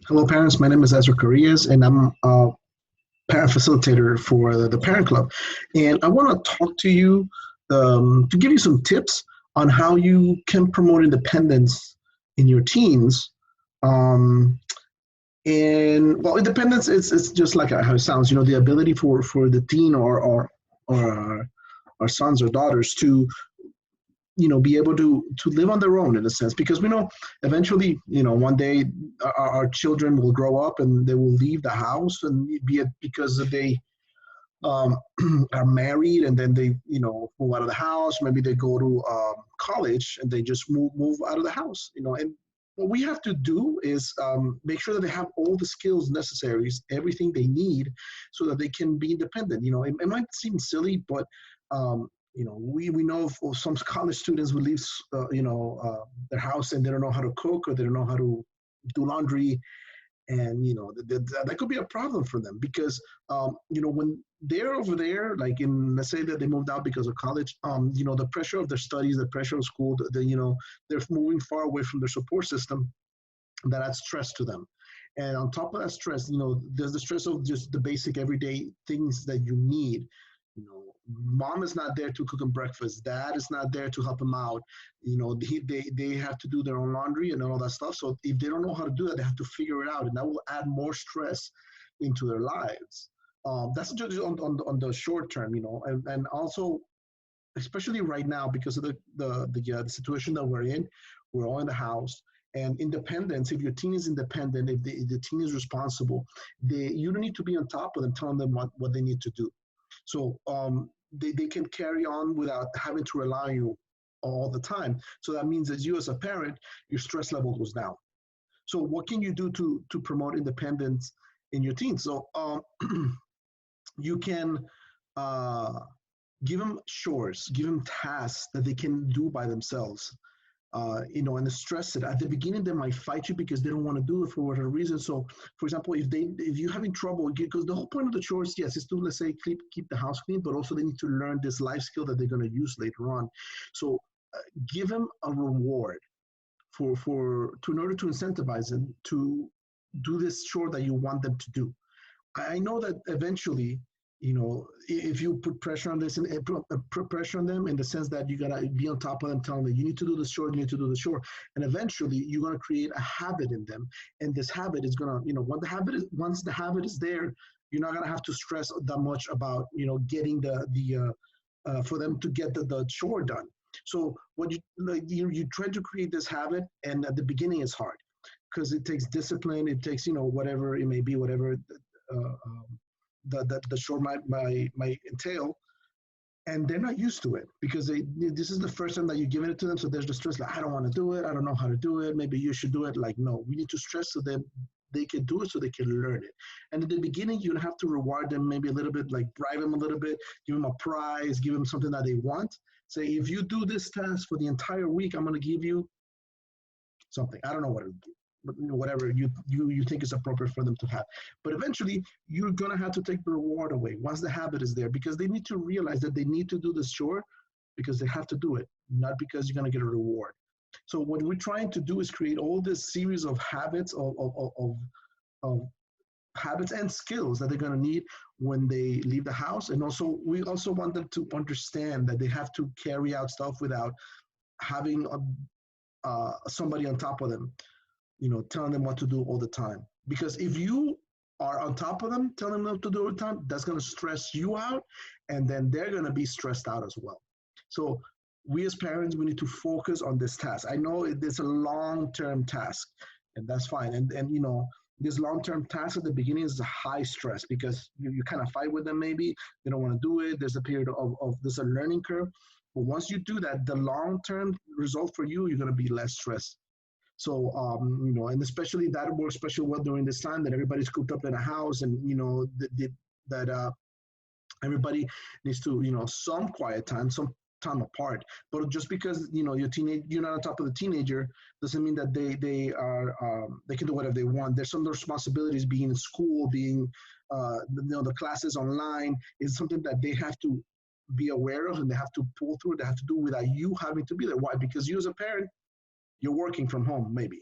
Hello, parents. My name is Ezra Correas, and I'm a parent facilitator for the Parent Club. And I want to talk to you to give you some tips on how you can promote independence in your teens. Um, and well, independence is just like how it sounds. You know, the ability for the teen or our sons or daughters to be able to live on their own in a sense, because we know eventually one day our children will grow up and they will leave the house, and be it because they um, are married and then they move out of the house. Maybe they go to college and they just move out of the house, and what we have to do is make sure that they have all the skills necessary, everything they need, so that they can be independent. It might seem silly, but we know of some college students who leave their house and they don't know how to cook, or they don't know how to do laundry, and that could be a problem for them, because when they're over there, like, in, let's say that they moved out because of college, the pressure of their studies, the pressure of school, they're moving far away from their support system, that adds stress to them. And on top of that stress, there's the stress of just the basic everyday things that you need. Mom is not there to cook them breakfast. Dad is not there to help them out. They have to do their own laundry and all that stuff. So if they don't know how to do that, they have to figure it out, and that will add more stress into their lives. That's just on the short term, and also, especially right now, because of the situation that we're in. We're all in the house, and independence. If your teen is independent, if the teen is responsible, you don't need to be on top of them, telling them what they need to do. So they can carry on without having to rely on you all the time. So that means that you, as a parent, your stress level goes down. So what can you do to promote independence in your teens? So you can uh, give them chores, give them tasks that they can do by themselves. And stress it. At the beginning, they might fight you because they don't want to do it for whatever reason. So, for example, if you're having trouble, because the whole point of the chores, yes, is to, let's say, keep the house clean, but also they need to learn this life skill that they're going to use later on. So, give them a reward in order to incentivize them to do this chore that you want them to do. I know that eventually, if you put pressure on this, and put pressure on them in the sense that you gotta be on top of them, telling them you need to do the shore, you need to do the shore, and eventually you're gonna create a habit in them, and this habit is gonna, once the habit is there, you're not gonna have to stress that much about, getting for them to get the chore done. So what you try to create this habit, and at the beginning it's hard because it takes discipline, it takes whatever it may be, whatever the shore might entail, and they're not used to it because this is the first time that you're giving it to them. So there's the stress, like, I don't want to do it, I don't know how to do it, maybe you should do it. Like, no, we need to stress so that they can do it, so they can learn it. And in the beginning, you have to reward them maybe a little bit, like bribe them a little bit, give them a prize, give them something that they want. Say, if you do this task for the entire week, I'm going to give you something. I don't know what it would be, but whatever you think is appropriate for them to have. But eventually, you're gonna have to take the reward away once the habit is there, because they need to realize that they need to do this chore because they have to do it, not because you're gonna get a reward. So what we're trying to do is create all this series of habits of habits and skills that they're going to need when they leave the house. And also, we also want them to understand that they have to carry out stuff without having somebody on top of them, telling them what to do all the time. Because if you are on top of them, telling them what to do all the time, that's going to stress you out, and then they're going to be stressed out as well. So we as parents, we need to focus on this task. I know it's a long-term task, and that's fine. And this long-term task at the beginning is a high stress because you kind of fight with them. Maybe they don't want to do it. There's a period of there's a learning curve. But once you do that, the long-term result for you, you're going to be less stressed. So, and especially that works especially well during this time that everybody's cooped up in a house, and, that everybody needs to, some quiet time, some time apart. But just because, you're not on top of the teenager doesn't mean that they can do whatever they want. There's some responsibilities being in school, being, the classes online is something that they have to be aware of, and they have to pull through. They have to do without you having to be there. Why? Because you as a parent, you're working from home, maybe,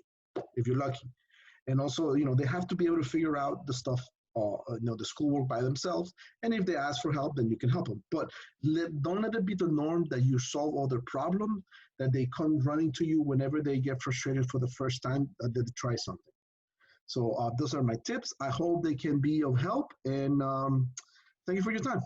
if you're lucky. And also, they have to be able to figure out the stuff, the schoolwork by themselves. And if they ask for help, then you can help them. But don't let it be the norm that you solve all their problems, that they come running to you whenever they get frustrated for the first time that they try something. So those are my tips. I hope they can be of help. And thank you for your time.